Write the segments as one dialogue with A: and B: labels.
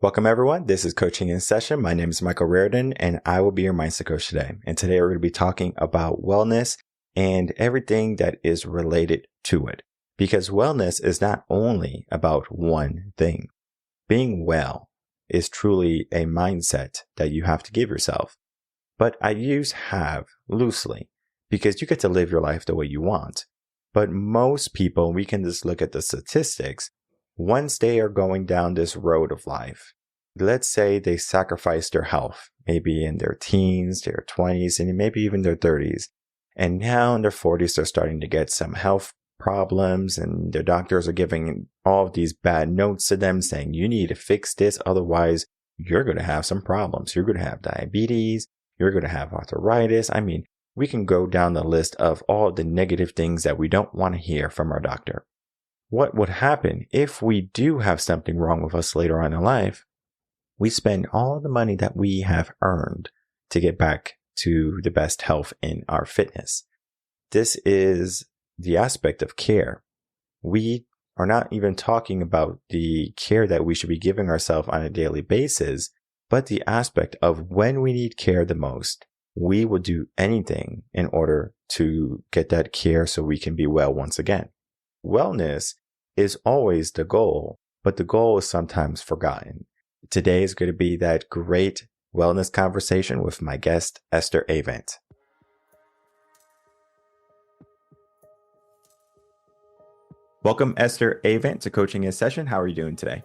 A: Welcome, everyone. This is Coaching in Session. My name is Michael Rearden, and I will be your mindset coach today. And today we're going to be talking about wellness and everything that is related to it. Because wellness is not only about one thing. Being well is truly a mindset that you have to give yourself. But I use have loosely because you get to live your life the way you want. But most people, we can just look at the statistics. Once they are going down this road of life, let's say they sacrifice their health, maybe in their teens, their 20s, and maybe even their 30s. And now in their 40s, they're starting to get some health problems, and their doctors are giving all of these bad notes to them saying, you need to fix this. Otherwise, you're going to have some problems. You're going to have diabetes. You're going to have arthritis. We can go down the list of all the negative things that we don't want to hear from our doctor. What would happen if we do have something wrong with us later on in life? We spend all the money that we have earned to get back to the best health in our fitness. This is the aspect of care. We are not even talking about the care that we should be giving ourselves on a daily basis, but the aspect of when we need care the most. We will do anything in order to get that care so we can be well once again. Wellness is always the goal, but the goal is sometimes forgotten. Today is going to be that great wellness conversation with my guest, Esther Avant. Welcome, Esther Avant, to Coaching in Session. How are you doing today?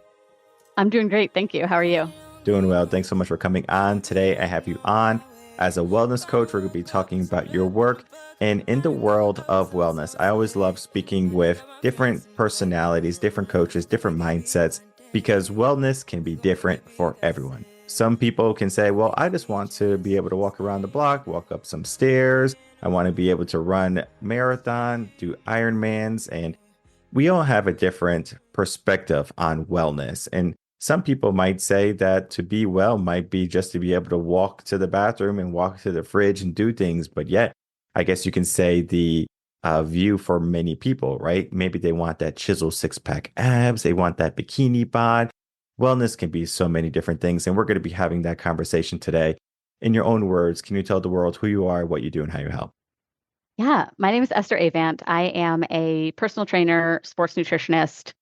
B: I'm doing great. Thank you. How are you?
A: Doing well. Thanks so much for coming on. Today, I have you on as a wellness coach. We're going to be talking about your work. And in the world of wellness, I always love speaking with different personalities, different coaches, different mindsets, because wellness can be different for everyone. Some people can say, well, I just want to be able to walk around the block, walk up some stairs. I want to be able to run marathon, do Ironmans. And we all have a different perspective on wellness. And some people might say that to be well might be just to be able to walk to the bathroom and walk to the fridge and do things. But yet, I guess you can say the view for many people, right? Maybe they want that chiseled six-pack abs. They want that bikini bod. Wellness can be so many different things. And we're going to be having that conversation today. In your own words, can you tell the world who you are, what you do, and how you help?
B: Yeah, my name is Esther Avant. I am a personal trainer, sports nutritionist,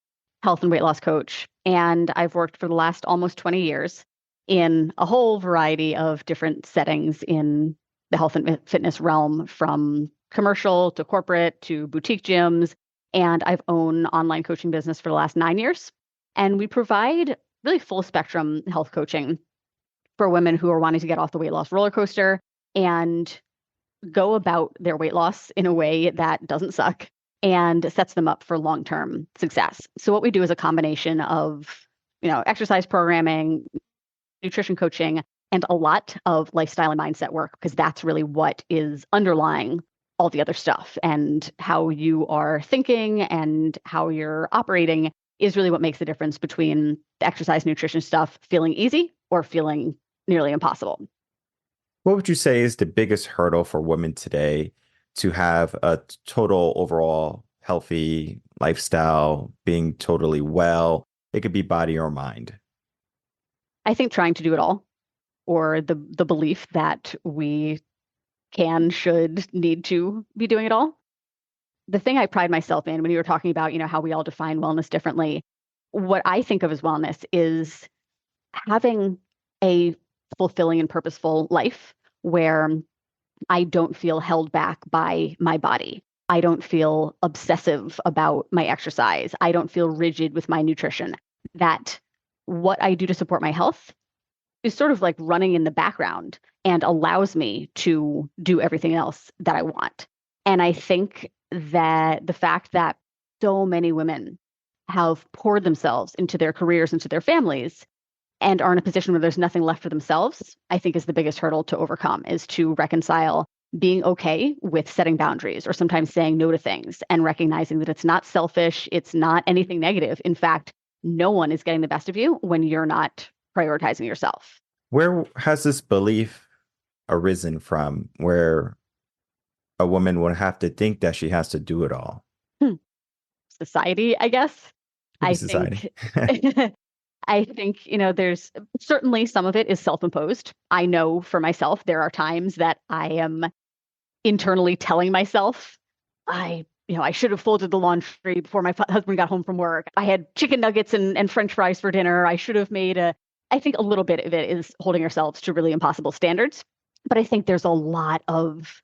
B: health and weight loss coach, and I've worked for the last almost 20 years in a whole variety of different settings in the health and fitness realm, from commercial to corporate to boutique gyms. And I've owned online coaching business for the last 9 years. And we provide really full spectrum health coaching for women who are wanting to get off the weight loss roller coaster and go about their weight loss in a way that doesn't suck and sets them up for long-term success. So what we do is a combination of, exercise programming, nutrition coaching, and a lot of lifestyle and mindset work, because that's really what is underlying all the other stuff. And how you are thinking and how you're operating is really what makes the difference between the exercise nutrition stuff feeling easy or feeling nearly impossible.
A: What would you say is the biggest hurdle for women today to have a total overall healthy lifestyle, being totally well? It could be body or mind.
B: I think trying to do it all, or the belief that we can, should, need to be doing it all. The thing I pride myself in, when you were talking about, how we all define wellness differently, what I think of as wellness is having a fulfilling and purposeful life where I don't feel held back by my body. I don't feel obsessive about my exercise. I don't feel rigid with my nutrition. That what I do to support my health is sort of like running in the background and allows me to do everything else that I want. And I think that the fact that so many women have poured themselves into their careers, into their families, and are in a position where there's nothing left for themselves, I think is the biggest hurdle to overcome, is to reconcile being okay with setting boundaries or sometimes saying no to things and recognizing that it's not selfish, it's not anything negative. In fact, no one is getting the best of you when you're not prioritizing yourself.
A: Where has this belief arisen from, where a woman would have to think that she has to do it all?
B: Society, I guess.
A: Maybe
B: I
A: society.
B: think I think, there's certainly some of it is self-imposed. I know for myself, there are times that I am internally telling myself, I should have folded the laundry before my husband got home from work. I had chicken nuggets and French fries for dinner. I should have made I think a little bit of it is holding ourselves to really impossible standards. But I think there's a lot of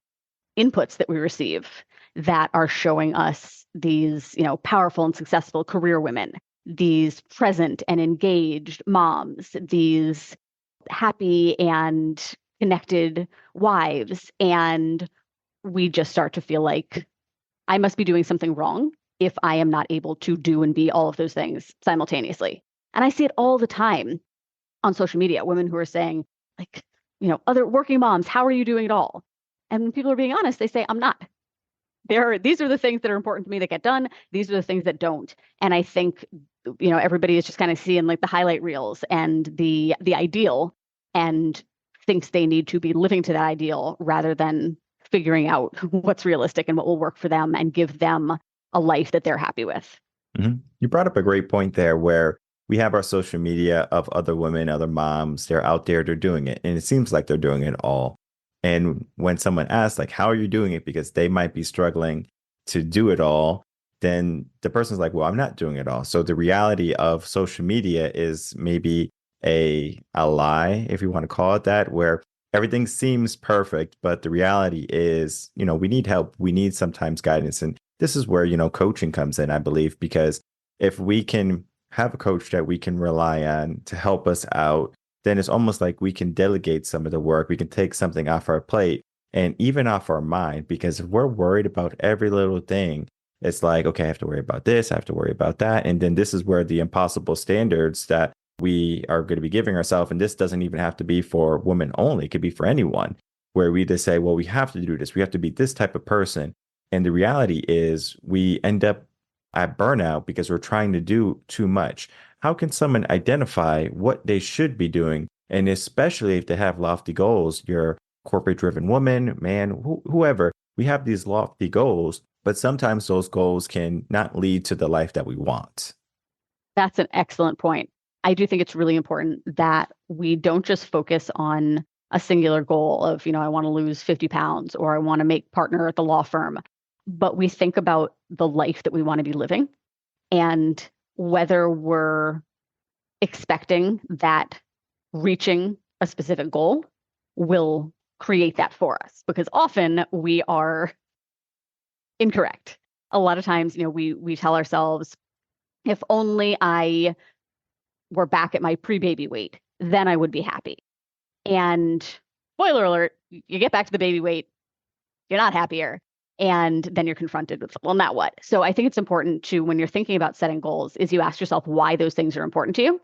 B: inputs that we receive that are showing us these, powerful and successful career women, these present and engaged moms, these happy and connected wives. And we just start to feel like I must be doing something wrong if I am not able to do and be all of those things simultaneously. And I see it all the time on social media, women who are saying, like, other working moms, how are you doing it all? And when people are being honest, they say, I'm not. These are the things that are important to me that get done. These are the things that don't. And I think, everybody is just kind of seeing like the highlight reels and the ideal and thinks they need to be living to that ideal rather than figuring out what's realistic and what will work for them and give them a life that they're happy with.
A: Mm-hmm. You brought up a great point there where we have our social media of other women, other moms, they're out there, they're doing it. And it seems like they're doing it all. And when someone asks, like, how are you doing it? Because they might be struggling to do it all, then the person's like, well, I'm not doing it all. So the reality of social media is maybe a lie, if you want to call it that, where everything seems perfect, but the reality is, we need help. We need sometimes guidance. And this is where, coaching comes in, I believe, because if we can have a coach that we can rely on to help us out, then it's almost like we can delegate some of the work. We can take something off our plate and even off our mind, because if we're worried about every little thing, it's like, okay, I have to worry about this, I have to worry about that. And then this is where the impossible standards that we are going to be giving ourselves, and this doesn't even have to be for women only, it could be for anyone, where we just say, well, we have to do this, we have to be this type of person. And the reality is we end up at burnout because we're trying to do too much. How can someone identify what they should be doing? And especially if they have lofty goals, you're a corporate driven woman, man, whoever, we have these lofty goals, but sometimes those goals can not lead to the life that we want.
B: That's an excellent point. I do think it's really important that we don't just focus on a singular goal of, I want to lose 50 pounds or I want to make partner at the law firm, but we think about the life that we want to be living and whether we're expecting that reaching a specific goal will create that for us, because often we are incorrect. A lot of times, we tell ourselves, if only I were back at my pre-baby weight, then I would be happy. And spoiler alert, you get back to the baby weight, you're not happier. And then you're confronted with, well, now what? So I think it's important to, when you're thinking about setting goals, is you ask yourself why those things are important to you.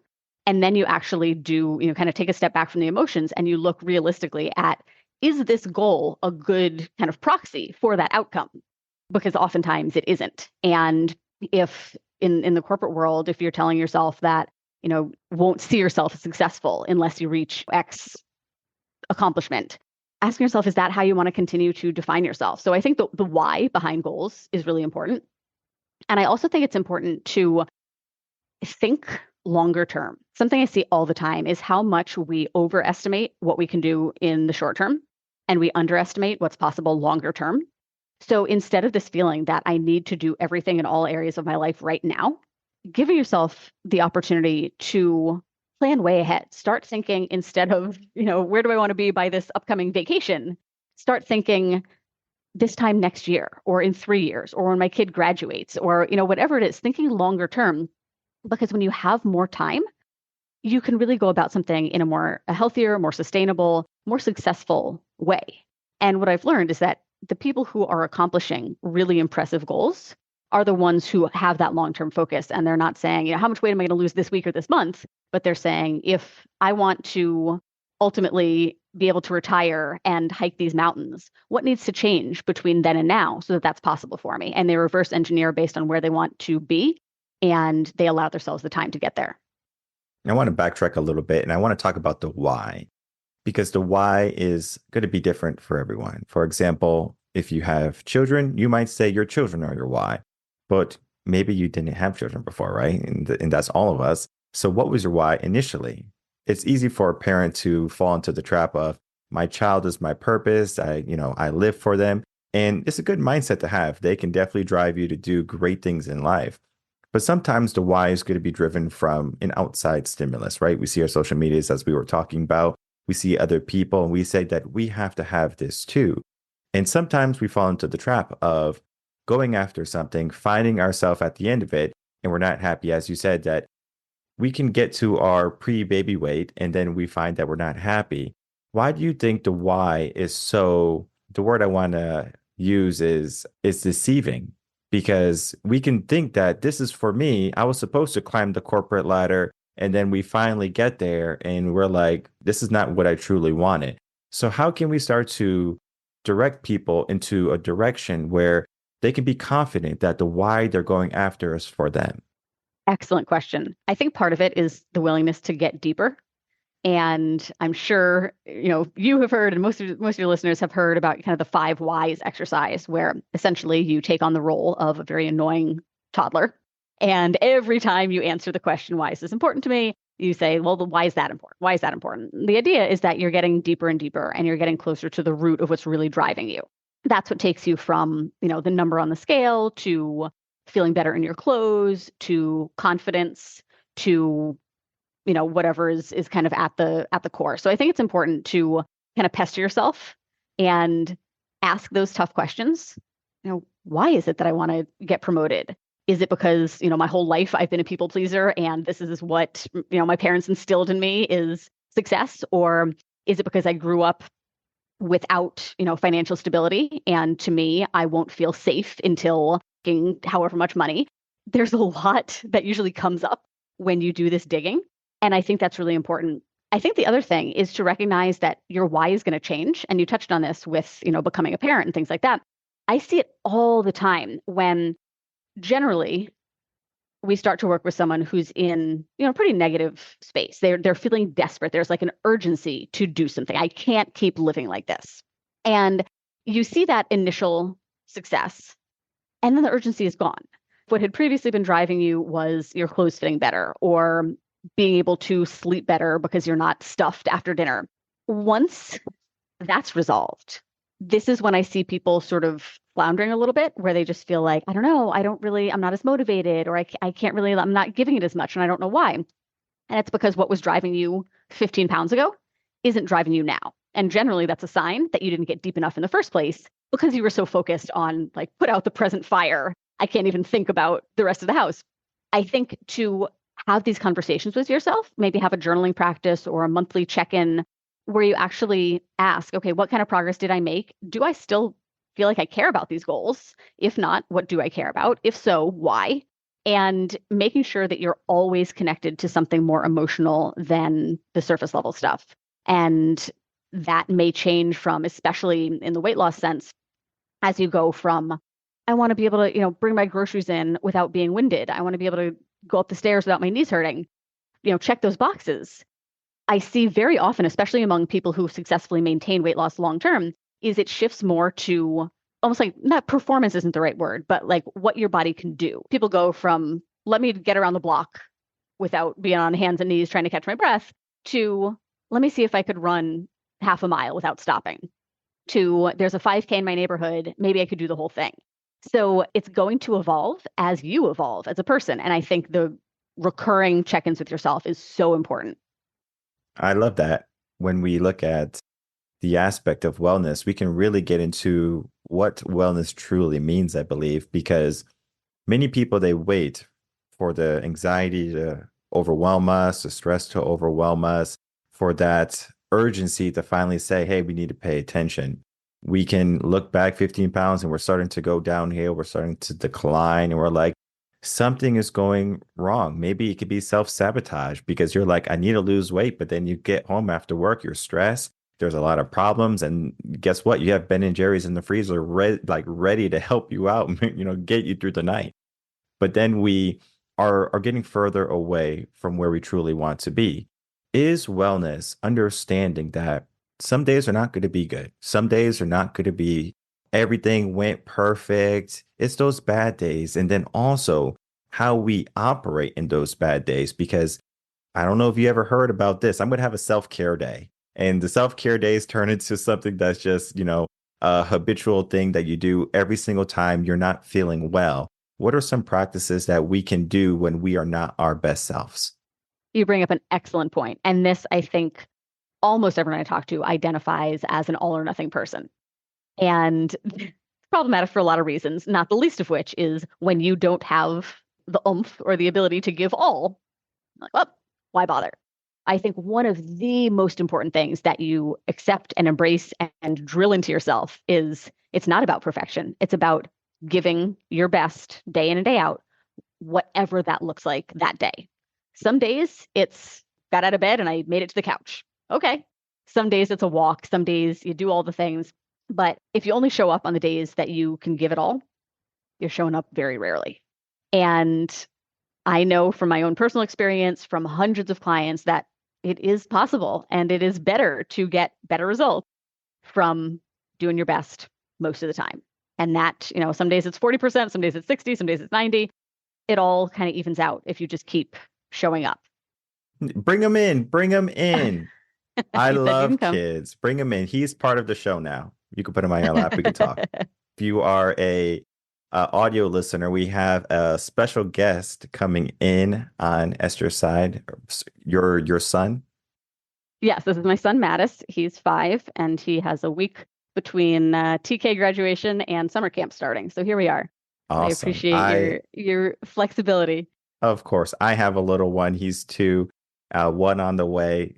B: And then you actually do, kind of take a step back from the emotions and you look realistically at, is this goal a good kind of proxy for that outcome? Because oftentimes it isn't. And if in the corporate world, if you're telling yourself that, won't see yourself as successful unless you reach X accomplishment, asking yourself, is that how you want to continue to define yourself? So I think the why behind goals is really important. And I also think it's important to think longer term. Something I see all the time is how much we overestimate what we can do in the short term and we underestimate what's possible longer term. So instead of this feeling that I need to do everything in all areas of my life right now, giving yourself the opportunity to plan way ahead. Start thinking, instead of, where do I want to be by this upcoming vacation? Start thinking this time next year or in 3 years or when my kid graduates or, whatever it is, thinking longer term. Because when you have more time, you can really go about something in a healthier, more sustainable, more successful way. And what I've learned is that the people who are accomplishing really impressive goals are the ones who have that long-term focus. And they're not saying, how much weight am I going to lose this week or this month? But they're saying, if I want to ultimately be able to retire and hike these mountains, what needs to change between then and now so that that's possible for me? And they reverse engineer based on where they want to be, and they allow themselves the time to get there.
A: I want to backtrack a little bit, and I want to talk about the why, because the why is going to be different for everyone. For example, if you have children, you might say your children are your why, but maybe you didn't have children before, right? And that's all of us. So what was your why initially? It's easy for a parent to fall into the trap of my child is my purpose. I live for them. And it's a good mindset to have. They can definitely drive you to do great things in life. But sometimes the why is going to be driven from an outside stimulus, right? We see our social medias as we were talking about. We see other people and we say that we have to have this too. And sometimes we fall into the trap of going after something, finding ourselves at the end of it, and we're not happy. As you said, that we can get to our pre-baby weight and then we find that we're not happy. Why do you think the why is so, the word I want to use is deceiving? Because we can think that this is for me. I was supposed to climb the corporate ladder and then we finally get there and we're like, this is not what I truly wanted. So how can we start to direct people into a direction where they can be confident that the why they're going after is for them?
B: Excellent question. I think part of it is the willingness to get deeper. And I'm sure, you have heard, and most of your listeners have heard about kind of the 5 whys exercise, where essentially you take on the role of a very annoying toddler. And every time you answer the question, why is this important to me? You say, well, why is that important? Why is that important? The idea is that you're getting deeper and deeper and you're getting closer to the root of what's really driving you. That's what takes you from, the number on the scale to feeling better in your clothes to confidence to whatever is kind of at the core. So I think it's important to kind of pester yourself and ask those tough questions. Why is it that I want to get promoted? Is it because, my whole life I've been a people pleaser and this is what, my parents instilled in me is success? Or is it because I grew up without, financial stability, and to me, I won't feel safe until making however much money? There's a lot that usually comes up when you do this digging. And I think that's really important. I think the other thing is to recognize that your why is going to change. And you touched on this with, becoming a parent and things like that. I see it all the time when generally we start to work with someone who's in, pretty negative space. They're feeling desperate. There's like an urgency to do something. I can't keep living like this. And you see that initial success, and then the urgency is gone. What had previously been driving you was your clothes fitting better or being able to sleep better because you're not stuffed after dinner. Once that's resolved, this is when I see people sort of floundering a little bit, where they just feel like, I don't know, I'm not as motivated, or I can't really, I'm not giving it as much, and I don't know why. And it's because what was driving you 15 pounds ago isn't driving you now. And generally that's a sign that you didn't get deep enough in the first place because you were so focused on like, put out the present fire. I can't even think about the rest of the house. I think to have these conversations with yourself, maybe have a journaling practice or a monthly check-in where you actually ask, okay, what kind of progress did I make? Do I still feel like I care about these goals? If not, what do I care about? If so, why? And making sure that you're always connected to something more emotional than the surface level stuff. And that may change from, especially in the weight loss sense, as you go from, I want to be able to, bring my groceries in without being winded. I want to be able to go up the stairs without my knees hurting. Check those boxes. I see very often, especially among people who successfully maintain weight loss long term, is it shifts more to almost like, not performance isn't the right word, but like what your body can do. People go from, let me get around the block without being on hands and knees trying to catch my breath, to let me see if I could run half a mile without stopping, to there's a 5K in my neighborhood, maybe I could do the whole thing. So it's going to evolve as you evolve as a person. And I think the recurring check-ins with yourself is so important.
A: I love that. When we look at the aspect of wellness, we can really get into what wellness truly means, I believe, because many people, they wait for the anxiety to overwhelm us, the stress to overwhelm us, for that urgency to finally say, hey, we need to pay attention. We can look back 15 pounds and we're starting to go downhill, we're starting to decline, and we're like, something is going wrong. Maybe it could be self-sabotage because you're like, I need to lose weight, but then you get home after work, you're stressed. There's a lot of problems, and guess what? You have Ben and Jerry's in the freezer, ready to help you out, get you through the night. But then we are getting further away from where we truly want to be. Is wellness understanding that some days are not going to be good? Some days are not going to be everything went perfect. It's those bad days. And then also how we operate in those bad days, because I don't know if you ever heard about this. I'm going to have a self-care day. And the self-care days turn into something that's just, a habitual thing that you do every single time you're not feeling well. What are some practices that we can do when we are not our best selves?
B: You bring up an excellent point. And this, I think, almost everyone I talk to identifies as an all or nothing person. And it's problematic for a lot of reasons, not the least of which is when you don't have the oomph or the ability to give all, like, well, why bother? I think one of the most important things that you accept and embrace and drill into yourself is it's not about perfection. It's about giving your best day in and day out, whatever that looks like that day. Some days it's got out of bed and I made it to the couch. Okay. Some days it's a walk. Some days you do all the things. But if you only show up on the days that you can give it all, you're showing up very rarely. And I know from my own personal experience, from hundreds of clients, that it is possible and it is better to get better results from doing your best most of the time. And that, some days it's 40%, some days it's 60, some days it's 90. It all kind of evens out if you just keep showing up.
A: Bring him in. Bring him in. I
B: You said you can
A: love
B: come.
A: kids. Bring him in. He's part of the show now. You can put him on your lap. We can talk. If you are a audio listener, we have a special guest coming in on Esther's side. Your son.
B: Yes, this is my son, Mattis. He's 5, and he has a week between TK graduation and summer camp starting. So here we are. I
A: Awesome.
B: appreciate your flexibility.
A: Of course, I have a little one. He's 2, one on the way.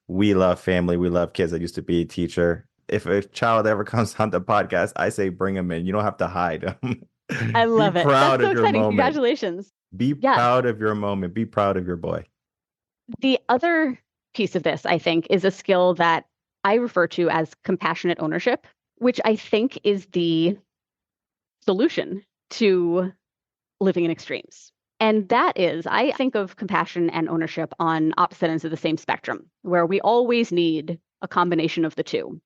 A: We love family. We love kids. I used to be a teacher. If a child ever comes on the podcast, I say bring him in. You don't have to hide him.
B: I
A: Be
B: love it.
A: proud
B: That's so
A: of your
B: exciting.
A: moment.
B: Congratulations.
A: Be
B: Yes.
A: proud of your moment. Be proud of your boy.
B: The other piece of this, I think, is a skill that I refer to as compassionate ownership, which I think is the solution to living in extremes. And that is, I think of compassion and ownership on opposite ends of the same spectrum, where we always need a combination of the two.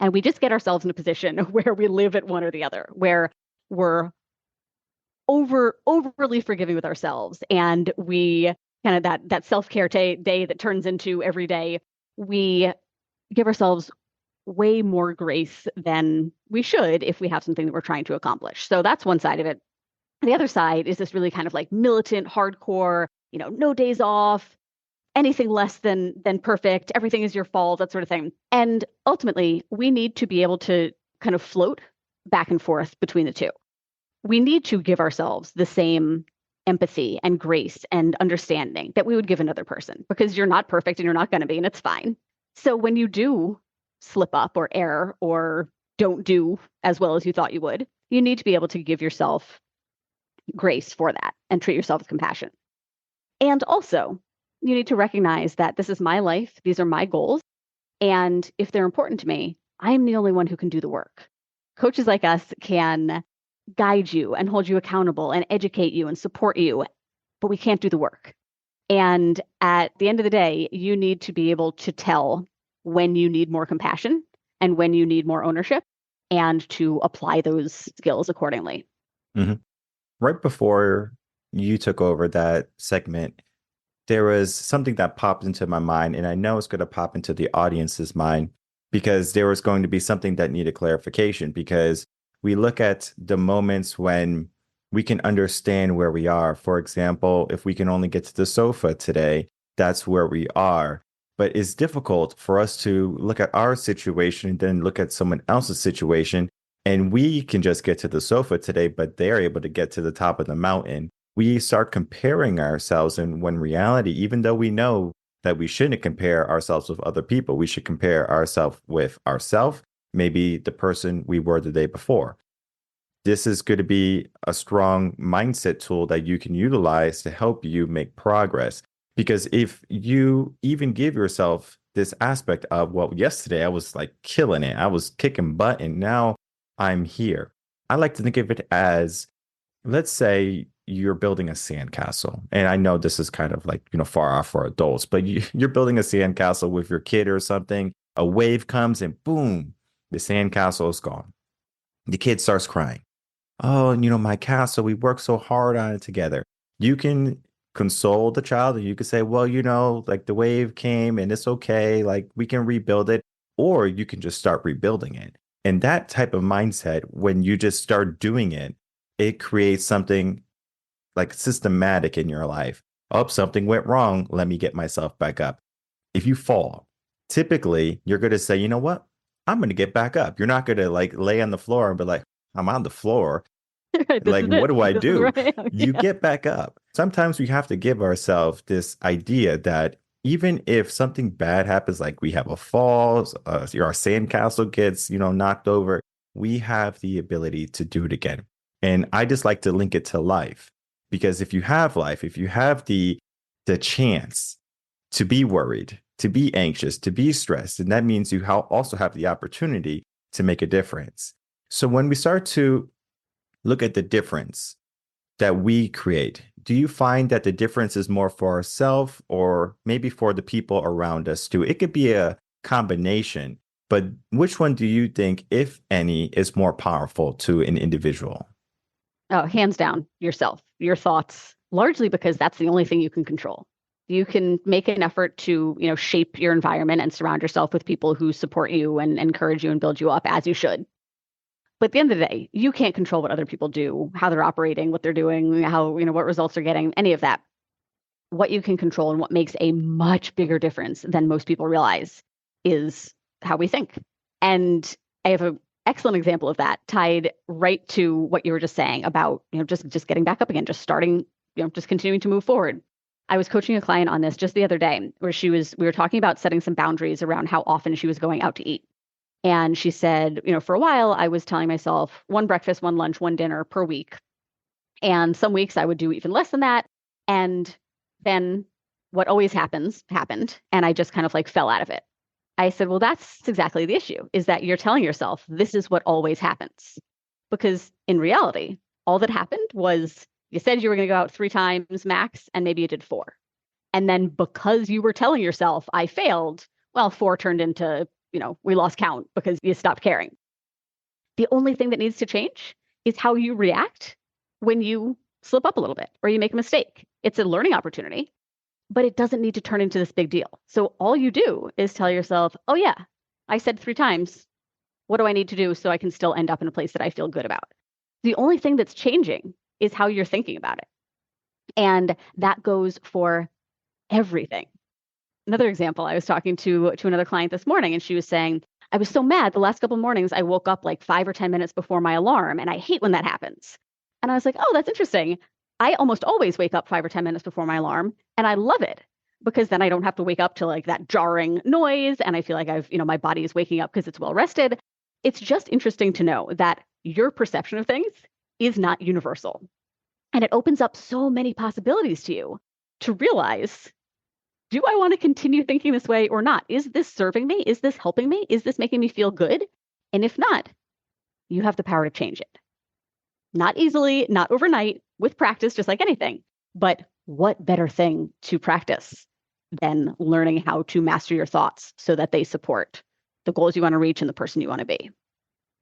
B: And we just get ourselves in a position where we live at one or the other, where we're overly forgiving with ourselves, and we kind of that self-care day that turns into every day, we give ourselves way more grace than we should if we have something that we're trying to accomplish. So that's one side of it. The other side is this really kind of like militant, hardcore, no days off, anything less than perfect, everything is your fault, that sort of thing. And ultimately, we need to be able to kind of float back and forth between the two. We need to give ourselves the same empathy and grace and understanding that we would give another person, because you're not perfect and you're not going to be, and it's fine. So when you do slip up or err or don't do as well as you thought you would, you need to be able to give yourself grace for that and treat yourself with compassion. And also, you need to recognize that this is my life, these are my goals, and if they're important to me, I'm the only one who can do the work. Coaches like us can guide you and hold you accountable and educate you and support you, but we can't do the work. And at the end of the day, you need to be able to tell when you need more compassion and when you need more ownership, and to apply those skills accordingly.
A: Mm-hmm. Right before you took over that segment, there was something that popped into my mind, and I know it's going to pop into the audience's mind, because there was going to be something that needed clarification, because we look at the moments when we can understand where we are. For example, if we can only get to the sofa today, that's where we are. But it's difficult for us to look at our situation and then look at someone else's situation, and we can just get to the sofa today, but they're able to get to the top of the mountain. We start comparing ourselves, and when reality, even though we know that we shouldn't compare ourselves with other people, we should compare ourselves with ourselves, maybe the person we were the day before. This is going to be a strong mindset tool that you can utilize to help you make progress. Because if you even give yourself this aspect of, well, yesterday I was like killing it, I was kicking butt, and now I'm here. I like to think of it as, let's say you're building a sandcastle. And I know this is kind of like, far off for adults, but you're building a sandcastle with your kid or something. A wave comes and boom, the sandcastle is gone. The kid starts crying. Oh, my castle, we worked so hard on it together. You can console the child, and you could say, well, like the wave came and it's okay, like we can rebuild it, or you can just start rebuilding it. And that type of mindset, when you just start doing it, it creates something like systematic in your life. Oh, something went wrong. Let me get myself back up. If you fall, typically you're going to say, you know what? I'm going to get back up. You're not going to like lay on the floor and be like, I'm on the floor.
B: This
A: Like,
B: is
A: what
B: it.
A: do I
B: This is
A: do?
B: where I am.
A: You
B: Yeah.
A: get back up. Sometimes we have to give ourselves this idea that even if something bad happens, like we have a fall, our sandcastle gets, knocked over, we have the ability to do it again. And I just like to link it to life, because if you have life, if you have the chance to be worried, to be anxious, to be stressed, and that means you also have the opportunity to make a difference. So when we start to look at the difference that we create, do you find that the difference is more for ourselves or maybe for the people around us too? It could be a combination, but which one do you think, if any, is more powerful to an individual?
B: Oh, hands down, yourself, your thoughts, largely because that's the only thing you can control. You can make an effort to, shape your environment and surround yourself with people who support you and encourage you and build you up as you should. But at the end of the day, you can't control what other people do, how they're operating, what they're doing, how, what results they're getting, any of that. What you can control and what makes a much bigger difference than most people realize is how we think. And I have an excellent example of that tied right to what you were just saying about, just getting back up again, just starting, just continuing to move forward. I was coaching a client on this just the other day where we were talking about setting some boundaries around how often she was going out to eat. And she said, for a while, I was telling myself one breakfast, one lunch, one dinner per week. And some weeks I would do even less than that. And then what always happened. And I just kind of like fell out of it. I said, well, that's exactly the issue, is that you're telling yourself this is what always happens. Because in reality, all that happened was you said you were going to go out 3 times max, and maybe you did 4. And then because you were telling yourself I failed, well, 4 turned into, we lost count because you stopped caring. The only thing that needs to change is how you react when you slip up a little bit or you make a mistake. It's a learning opportunity, but it doesn't need to turn into this big deal. So all you do is tell yourself, oh, yeah, I said 3 times. What do I need to do so I can still end up in a place that I feel good about? The only thing that's changing is how you're thinking about it. And that goes for everything. Another example, I was talking to another client this morning, and she was saying, I was so mad the last couple of mornings, I woke up like 5 or 10 minutes before my alarm, and I hate when that happens. And I was like, oh, that's interesting. I almost always wake up 5 or 10 minutes before my alarm, and I love it because then I don't have to wake up to like that jarring noise, and I feel like my body is waking up because it's well rested. It's just interesting to know that your perception of things is not universal. And it opens up so many possibilities to you to realize, do I want to continue thinking this way or not? Is this serving me? Is this helping me? Is this making me feel good? And if not, you have the power to change it. Not easily, not overnight, with practice, just like anything. But what better thing to practice than learning how to master your thoughts so that they support the goals you want to reach and the person you want to be?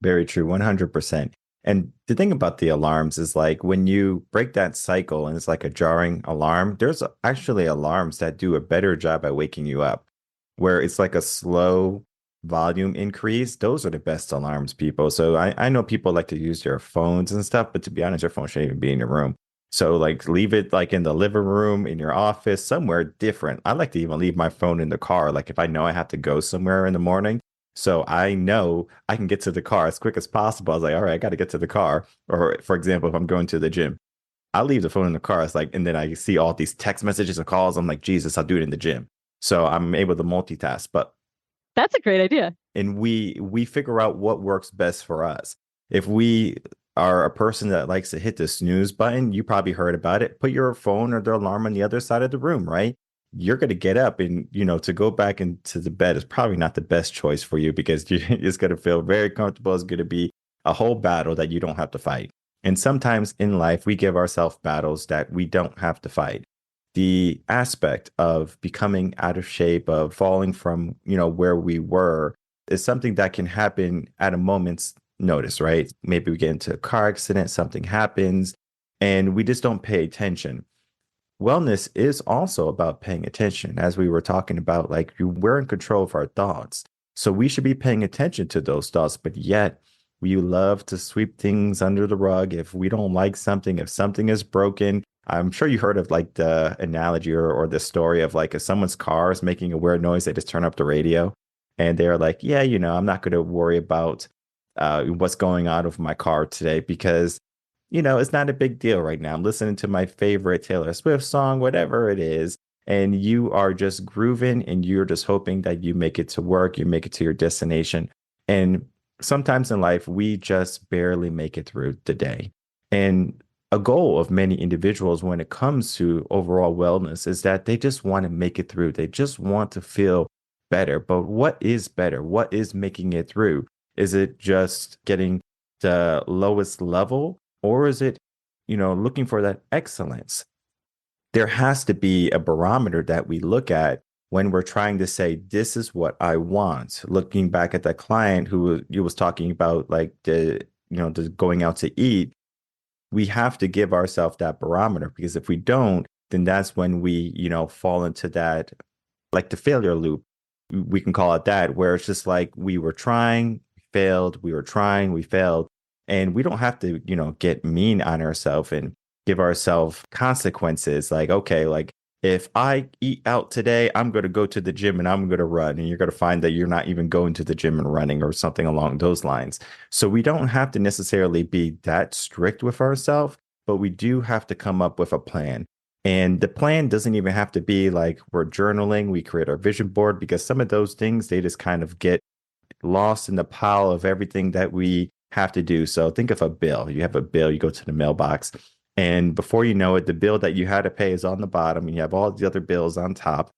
A: Very true, 100%. And the thing about the alarms is like when you break that cycle and it's like a jarring alarm, there's actually alarms that do a better job at waking you up, where it's like a slow volume increase. Those are the best alarms, people. So I know people like to use their phones and stuff, but to be honest, your phone shouldn't even be in your room. So like leave it like in the living room, in your office, somewhere different. I like to even leave my phone in the car. Like if I know I have to go somewhere in the morning, so I know I can get to the car as quick as possible. I was like, all right, I got to get to the car. Or for example, if I'm going to the gym, I'll leave the phone in the car. It's like, and then I see all these text messages and calls. I'm like, Jesus, I'll do it in the gym. So I'm able to multitask. But
B: That's a great idea.
A: and we figure out what works best for us. If we are a person that likes to hit the snooze button, you probably heard about it. Put your phone or the alarm on the other side of the room, right? You're going to get up and, to go back into the bed is probably not the best choice for you because it's going to feel very comfortable. It's going to be a whole battle that you don't have to fight. And sometimes in life, we give ourselves battles that we don't have to fight. The aspect of becoming out of shape, of falling from, where we were is something that can happen at a moment's notice, right? Maybe we get into a car accident, something happens, and we just don't pay attention. wellness is also about paying attention. As we were talking about, like we're in control of our thoughts. So we should be paying attention to those thoughts, but yet we love to sweep things under the rug. If we don't like something, if something is broken, I'm sure you heard of like the analogy or the story of like if someone's car is making a weird noise, they just turn up the radio and they're like, yeah, I'm not going to worry about what's going on with my car today because it's not a big deal right now. I'm listening to my favorite Taylor Swift song, whatever it is, and you are just grooving and you're just hoping that you make it to work, you make it to your destination. And sometimes in life, we just barely make it through the day. And a goal of many individuals when it comes to overall wellness is that they just want to make it through. They just want to feel better. But what is better? What is making it through? Is it just getting the lowest level? Or is it, looking for that excellence? There has to be a barometer that we look at when we're trying to say, this is what I want. Looking back at that client who you was talking about, like the going out to eat, we have to give ourselves that barometer because if we don't, then that's when we, fall into that, like the failure loop. We can call it that, where it's just like we were trying, failed, we were trying, we failed. And we don't have to, get mean on ourselves and give ourselves consequences. Like, okay, like if I eat out today, I'm going to go to the gym and I'm going to run. And you're going to find that you're not even going to the gym and running or something along those lines. So we don't have to necessarily be that strict with ourselves, but we do have to come up with a plan. And the plan doesn't even have to be like we're journaling, we create our vision board, because some of those things, they just kind of get lost in the pile of everything that we have to do. So think of a bill. You have a bill, you go to the mailbox, and before you know it, the bill that you had to pay is on the bottom, and you have all the other bills on top.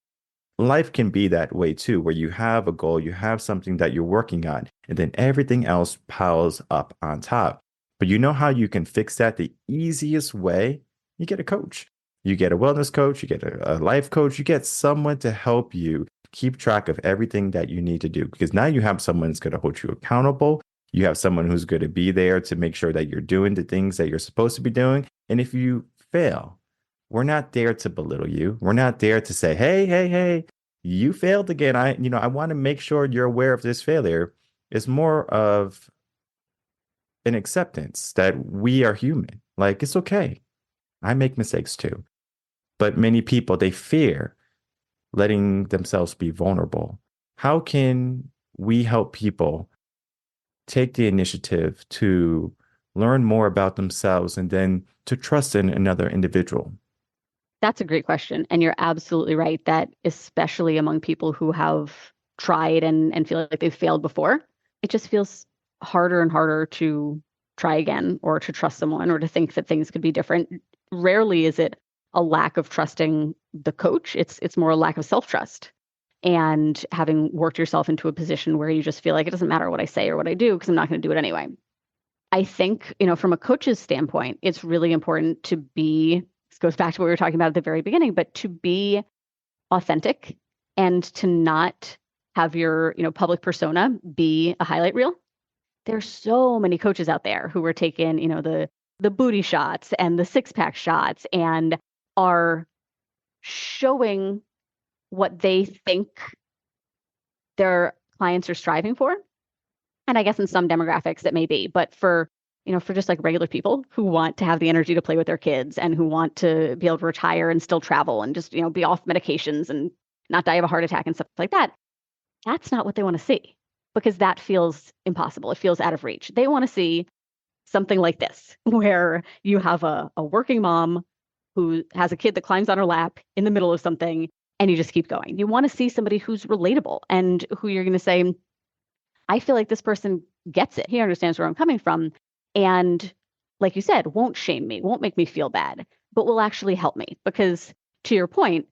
A: Life can be that way too, where you have a goal, you have something that you're working on, and then everything else piles up on top. But you know how you can fix that? The easiest way, you get a coach. You get a wellness coach, you get a life coach, you get someone to help you keep track of everything that you need to do. Because now you have someone that's going to hold you accountable. You have someone who's going to be there to make sure that you're doing the things that you're supposed to be doing. And if you fail, we're not there to belittle you. We're not there to say, hey, hey, hey, you failed again. I want to make sure you're aware of this failure. It's more of an acceptance that we are human. Like, it's okay. I make mistakes too. But many people, they fear letting themselves be vulnerable. How can we help people take the initiative to learn more about themselves and then to trust in another individual?
B: That's a great question. And you're absolutely right that especially among people who have tried and feel like they've failed before, it just feels harder and harder to try again or to trust someone or to think that things could be different. Rarely is it a lack of trusting the coach. It's more a lack of self-trust and having worked yourself into a position where you just feel like it doesn't matter what I say or what I do because I'm not going to do it anyway. I think, from a coach's standpoint, it's really important to be, this goes back to what we were talking about at the very beginning, but to be authentic and to not have your, public persona be a highlight reel. There's so many coaches out there who are taking, the booty shots and the six-pack shots and are showing what they think their clients are striving for. And I guess in some demographics that may be, but for just like regular people who want to have the energy to play with their kids and who want to be able to retire and still travel and just, be off medications and not die of a heart attack and stuff like that, that's not what they want to see because that feels impossible. It feels out of reach. They want to see something like this, where you have a working mom who has a kid that climbs on her lap in the middle of something and you just keep going. You want to see somebody who's relatable and who you're going to say, I feel like this person gets it. He understands where I'm coming from. And like you said, won't shame me, won't make me feel bad, but will actually help me. Because to your point,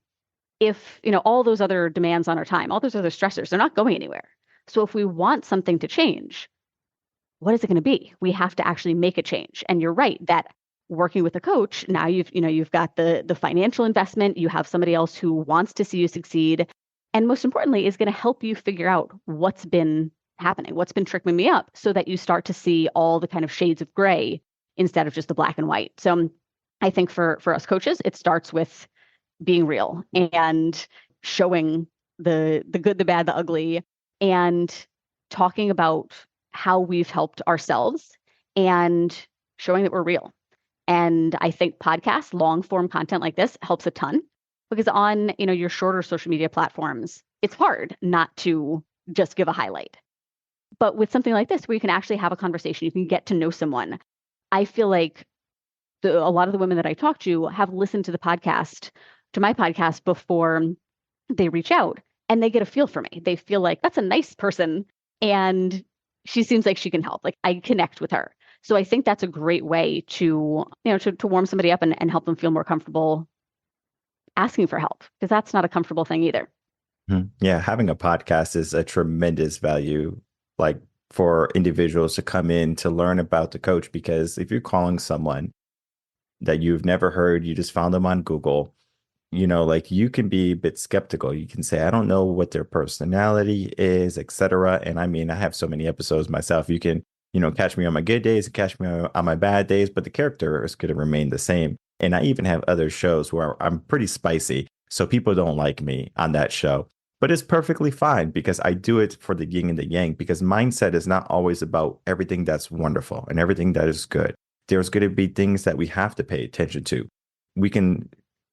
B: if, all those other demands on our time, all those other stressors, they're not going anywhere. So if we want something to change, what is it going to be? We have to actually make a change. And you're right that working with a coach, now you've got the financial investment, you have somebody else who wants to see you succeed. And most importantly, is going to help you figure out what's been happening, what's been tripping me up, so that you start to see all the kind of shades of gray instead of just the black and white. So I think for us coaches, it starts with being real and showing the good, the bad, the ugly, and talking about how we've helped ourselves and showing that we're real. And I think podcasts, long form content like this helps a ton because on, your shorter social media platforms, it's hard not to just give a highlight. But with something like this, where you can actually have a conversation, you can get to know someone. I feel like a lot of the women that I talk to have listened to my podcast before they reach out, and they get a feel for me. They feel like that's a nice person and she seems like she can help. Like I connect with her. So I think that's a great way to warm somebody up and help them feel more comfortable asking for help, because that's not a comfortable thing either.
A: Yeah, having a podcast is a tremendous value, like for individuals to come in to learn about the coach. Because if you're calling someone that you've never heard, you just found them on Google, like you can be a bit skeptical. You can say, I don't know what their personality is, etc. And I mean, I have so many episodes myself. You can, catch me on my good days and catch me on my bad days, but the character is going to remain the same. And I even have other shows where I'm pretty spicy. So people don't like me on that show. But it's perfectly fine because I do it for the yin and the yang, because mindset is not always about everything that's wonderful and everything that is good. There's going to be things that we have to pay attention to. We can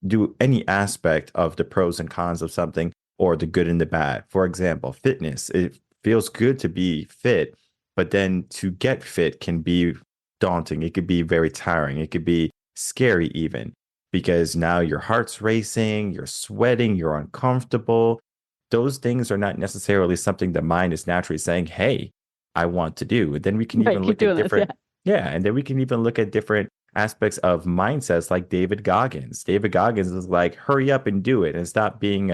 A: do any aspect of the pros and cons of something, or the good and the bad. For example, fitness. It feels good to be fit, but then to get fit can be daunting. It could be very tiring. It could be scary even, because now your heart's racing, you're sweating, you're uncomfortable. Those things are not necessarily something the mind is naturally saying, hey, I want to do. And then we can
B: Right,
A: even
B: keep
A: look at
B: doing this,
A: different, yeah, and then we can even look at different aspects of mindsets, like David Goggins. David Goggins is like, hurry up and do it and stop being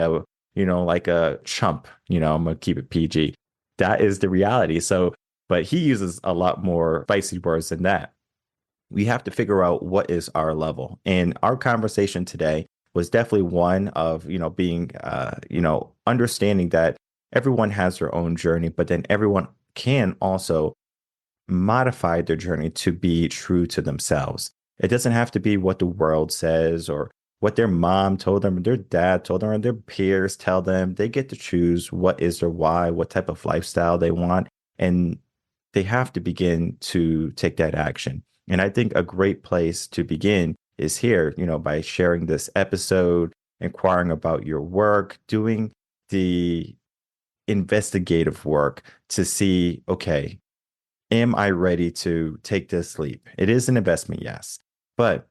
A: like a chump. I'm gonna keep it PG. That is the reality. So, but he uses a lot more spicy words than that. We have to figure out what is our level. And our conversation today was definitely one of, being, understanding that everyone has their own journey, but then everyone can also modify their journey to be true to themselves. It doesn't have to be what the world says or what their mom told them, or their dad told them, or their peers tell them. They get to choose what is their why, what type of lifestyle they want, and they have to begin to take that action. And I think a great place to begin is here, by sharing this episode, inquiring about your work, doing the investigative work to see, okay, am I ready to take this leap? It is an investment, yes, but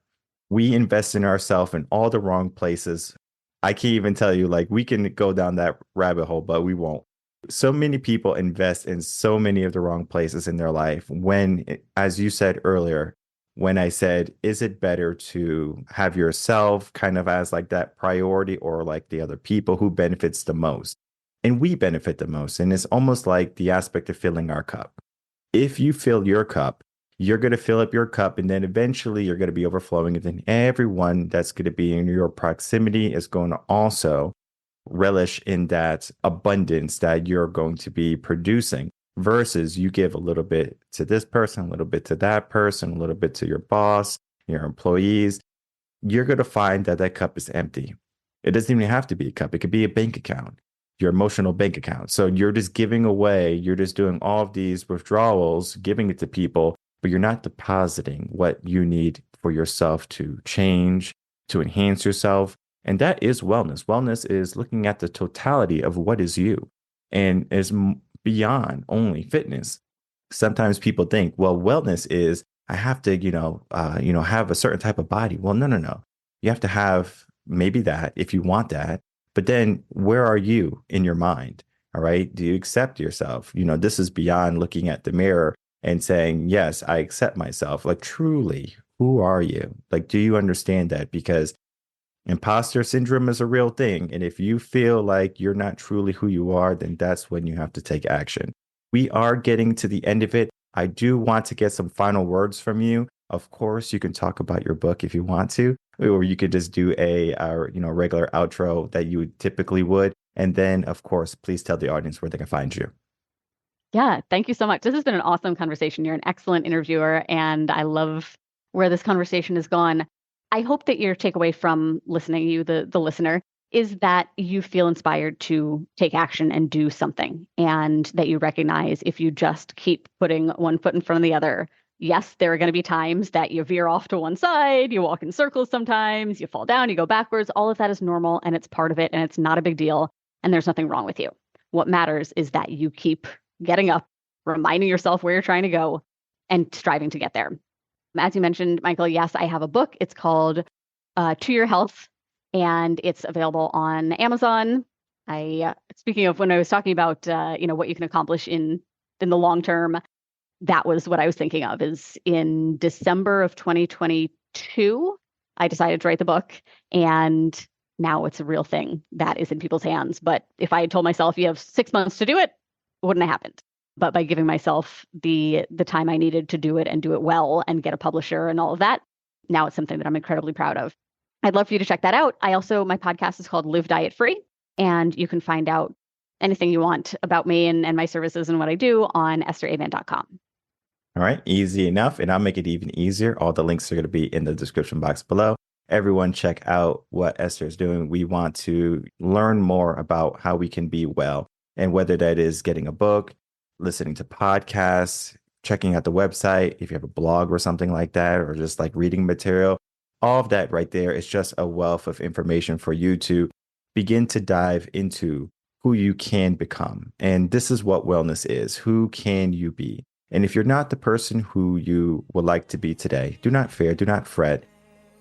A: we invest in ourselves in all the wrong places. I can't even tell you, like, we can go down that rabbit hole, but we won't. So many people invest in so many of the wrong places in their life when, as you said earlier, when I said, is it better to have yourself kind of as like that priority, or like the other people who benefits the most? And we benefit the most. And it's almost like the aspect of filling our cup. If you fill your cup, you're going to fill up your cup, and then eventually you're going to be overflowing. And then everyone that's going to be in your proximity is going to also relish in that abundance that you're going to be producing, versus you give a little bit to this person, a little bit to that person, a little bit to your boss, your employees. You're going to find that that cup is empty. It doesn't even have to be a cup. It could be a bank account, your emotional bank account. So you're just giving away, you're just doing all of these withdrawals, giving it to people, but you're not depositing what you need for yourself to change, to enhance yourself. And that is wellness. Wellness is looking at the totality of what is you, and is beyond only fitness. Sometimes people think, well, wellness is I have to, have a certain type of body. Well, no, no, no. You have to have maybe that if you want that. But then where are you in your mind? All right. Do you accept yourself? This is beyond looking at the mirror and saying, yes, I accept myself. Like, truly, who are you? Like, do you understand that? Because imposter syndrome is a real thing. And if you feel like you're not truly who you are, then that's when you have to take action. We are getting to the end of it. I do want to get some final words from you. Of course, you can talk about your book if you want to, or you could just do a regular outro that you typically would. And then, of course, please tell the audience where they can find you.
B: Yeah, thank you so much. This has been an awesome conversation. You're an excellent interviewer, and I love where this conversation has gone. I hope that your takeaway from listening, you, the listener, is that you feel inspired to take action and do something, and that you recognize if you just keep putting one foot in front of the other. Yes, there are going to be times that you veer off to one side, you walk in circles sometimes, you fall down, you go backwards. All of that is normal and it's part of it and it's not a big deal and there's nothing wrong with you. What matters is that you keep getting up, reminding yourself where you're trying to go and striving to get there. As you mentioned, Michael, yes, I have a book. It's called To Your Health, and it's available on Amazon. Speaking of when I was talking about, what you can accomplish in the long term, that was what I was thinking of. Is in December of 2022, I decided to write the book, and now it's a real thing that is in people's hands. But if I had told myself you have 6 months to do it, it wouldn't have happened. But by giving myself the time I needed to do it and do it well and get a publisher and all of that, now it's something that I'm incredibly proud of. I'd love for you to check that out. My podcast is called Live Diet Free, and you can find out anything you want about me and my services and what I do on esteravan.com.
A: All right, easy enough. And I'll make it even easier. All the links are going to be in the description box below. Everyone check out what Esther is doing. We want to learn more about how we can be well, and whether that is getting a book, listening to podcasts, checking out the website, if you have a blog or something like that, or just like reading material, all of that right there is just a wealth of information for you to begin to dive into who you can become. And this is what wellness is. Who can you be? And if you're not the person who you would like to be today, do not fear, do not fret.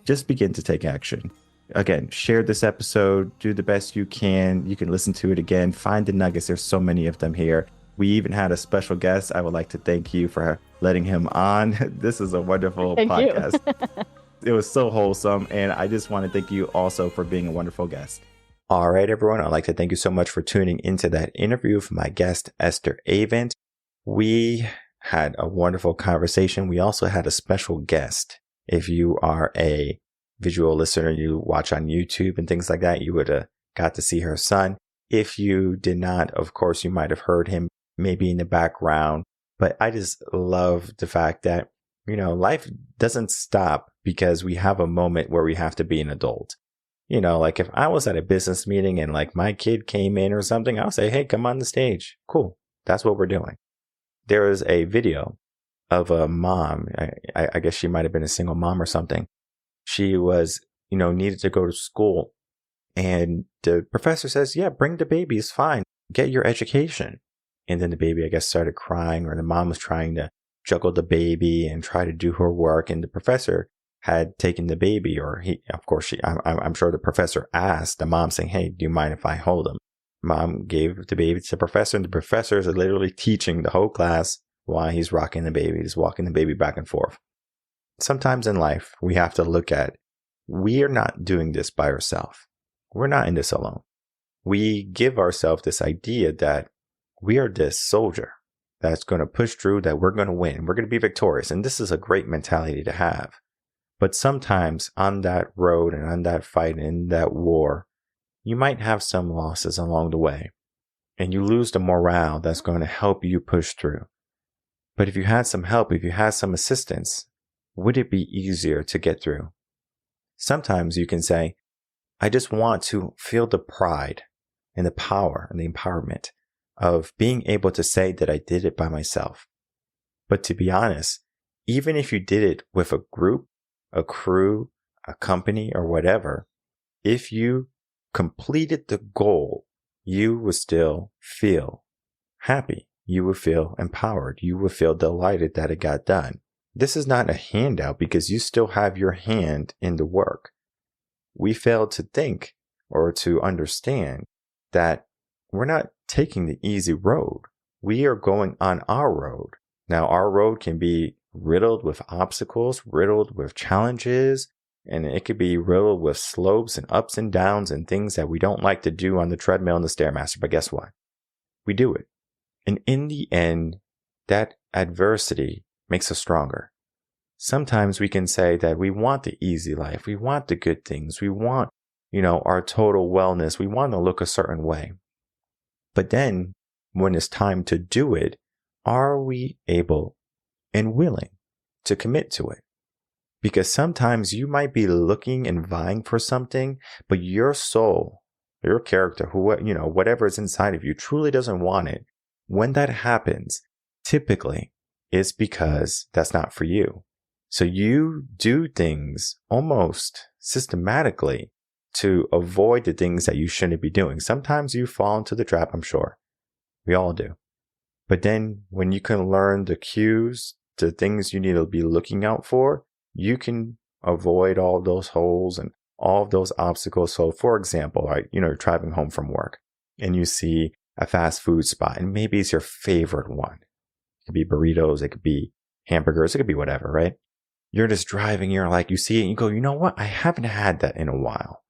A: Just begin to take action. Again, share this episode, do the best you can. You can listen to it again, find the nuggets. There's so many of them here. We even had a special guest. I would like to thank you for letting him on. This is a wonderful podcast. It was so wholesome. And I just want to thank you also for being a wonderful guest. All right, everyone. I'd like to thank you so much for tuning into that interview with my guest, Esther Avent. We had a wonderful conversation. We also had a special guest. If you are a visual listener, you watch on YouTube and things like that, you would have got to see her son. If you did not, of course, you might have heard him maybe in the background. But I just love the fact that, life doesn't stop because we have a moment where we have to be an adult. Like if I was at a business meeting and like my kid came in or something, I'll say, hey, come on the stage. Cool. That's what we're doing. There was a video of a mom. I guess she might have been a single mom or something. She was, needed to go to school. And the professor says, yeah, bring the baby. It's fine. Get your education. And then the baby, I guess, started crying, or the mom was trying to juggle the baby and try to do her work. And the professor had taken the baby, or I'm sure the professor asked the mom saying, hey, do you mind if I hold him? Mom gave the baby to the professor, and the professor is literally teaching the whole class while he's rocking the baby. He's walking the baby back and forth. Sometimes in life, we have to look at, we are not doing this by ourselves. We're not in this alone. We give ourselves this idea that we are this soldier that's going to push through, that we're going to win. We're going to be victorious. And this is a great mentality to have. But sometimes on that road and on that fight and in that war, you might have some losses along the way. And you lose the morale that's going to help you push through. But if you had some help, if you had some assistance, would it be easier to get through? Sometimes you can say, I just want to feel the pride and the power and the empowerment of being able to say that I did it by myself. But to be honest, even if you did it with a group, a crew, a company, or whatever, if you completed the goal, you would still feel happy. You would feel empowered. You would feel delighted that it got done. This is not a handout because you still have your hand in the work. We fail to think or to understand that we're not taking the easy road. We are going on our road. Now, our road can be riddled with obstacles, riddled with challenges, and it could be riddled with slopes and ups and downs and things that we don't like to do on the treadmill and the Stairmaster. But guess what? We do it. And in the end, that adversity makes us stronger. Sometimes we can say that we want the easy life. We want the good things. We want, our total wellness. We want to look a certain way. But then when it's time to do it, are we able and willing to commit to it? Because sometimes you might be looking and vying for something, but your soul, your character, whatever is inside of you truly doesn't want it. When that happens, typically it's because that's not for you. So you do things almost systematically to avoid the things that you shouldn't be doing. Sometimes you fall into the trap, I'm sure. We all do. But then when you can learn the cues, the things you need to be looking out for, you can avoid all those holes and all of those obstacles. So for example, you're driving home from work and you see a fast food spot and maybe it's your favorite one. It could be burritos, it could be hamburgers, it could be whatever, right? You're just driving, you see it and you go, you know what? I haven't had that in a while.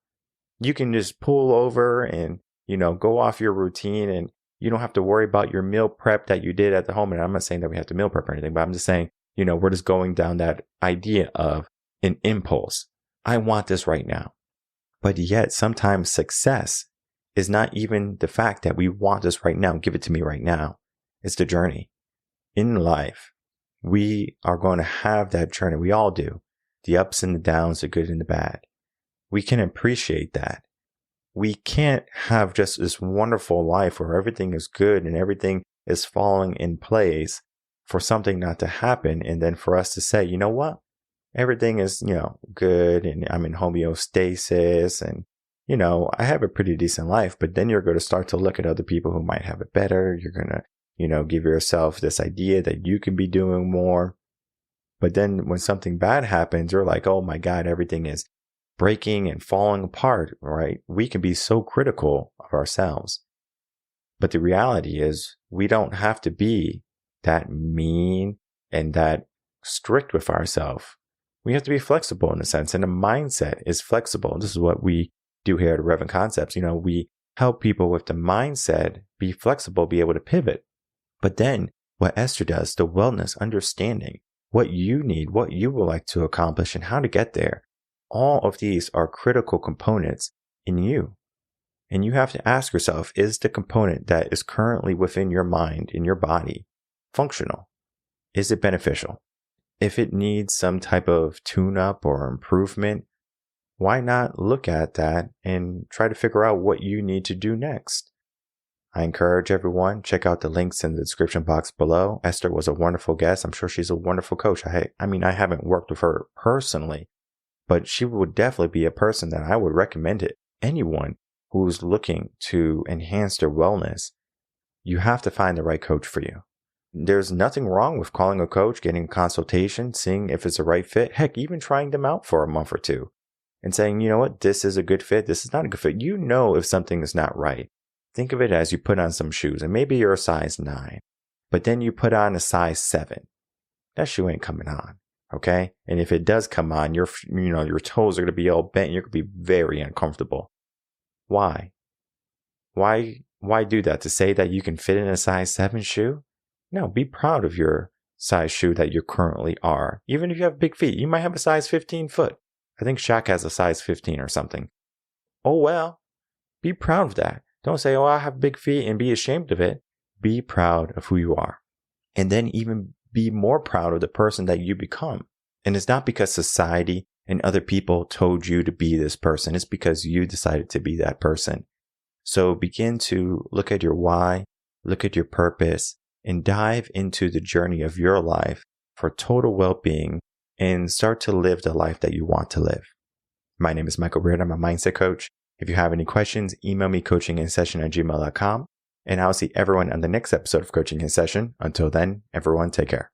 A: You can just pull over and, go off your routine and you don't have to worry about your meal prep that you did at the home. And I'm not saying that we have to meal prep or anything, but I'm just saying, we're just going down that idea of an impulse. I want this right now. But yet sometimes success is not even the fact that we want this right now. Give it to me right now. It's the journey. In life, we are going to have that journey. We all do. The ups and the downs, the good and the bad. We can appreciate that. We can't have just this wonderful life where everything is good and everything is falling in place for something not to happen. And then for us to say, you know what? Everything is, good and I'm in homeostasis and, I have a pretty decent life. But then you're going to start to look at other people who might have it better. You're going to, give yourself this idea that you can be doing more. But then when something bad happens, you're like, oh my God, everything is breaking and falling apart, right? We can be so critical of ourselves. But the reality is we don't have to be that mean and that strict with ourselves. We have to be flexible in a sense, and the mindset is flexible. This is what we do here at Reven Concepts. We help people with the mindset be flexible, be able to pivot. But then what Esther does, the wellness, understanding what you need, what you would like to accomplish and how to get there. All of these are critical components in you. And you have to ask yourself, is the component that is currently within your mind, in your body, functional? Is it beneficial? If it needs some type of tune-up or improvement, why not look at that and try to figure out what you need to do next? I encourage everyone, check out the links in the description box below. Esther was a wonderful guest. I'm sure she's a wonderful coach. I haven't worked with her personally, but she would definitely be a person that I would recommend to anyone who's looking to enhance their wellness. You have to find the right coach for you. There's nothing wrong with calling a coach, getting a consultation, seeing if it's the right fit. Heck, even trying them out for a month or two and saying, you know what, this is a good fit. This is not a good fit. You know if something is not right. Think of it as you put on some shoes and maybe you're a size 9, but then you put on a size 7. That shoe ain't coming on. Okay. And if it does come on, your toes are going to be all bent. You're going to be very uncomfortable. Why? Why do that? To say that you can fit in a size 7 shoe? No, be proud of your size shoe that you currently are. Even if you have big feet, you might have a size 15 foot. I think Shaq has a size 15 or something. Oh, well, be proud of that. Don't say, oh, I have big feet and be ashamed of it. Be proud of who you are. And then even be more proud of the person that you become. And it's not because society and other people told you to be this person. It's because you decided to be that person. So begin to look at your why, look at your purpose, and dive into the journey of your life for total well-being and start to live the life that you want to live. My name is Michael Rearden. I'm a mindset coach. If you have any questions, email me coachinginsession@gmail.com. And I'll see everyone on the next episode of Coaching in Session. Until then, everyone take care.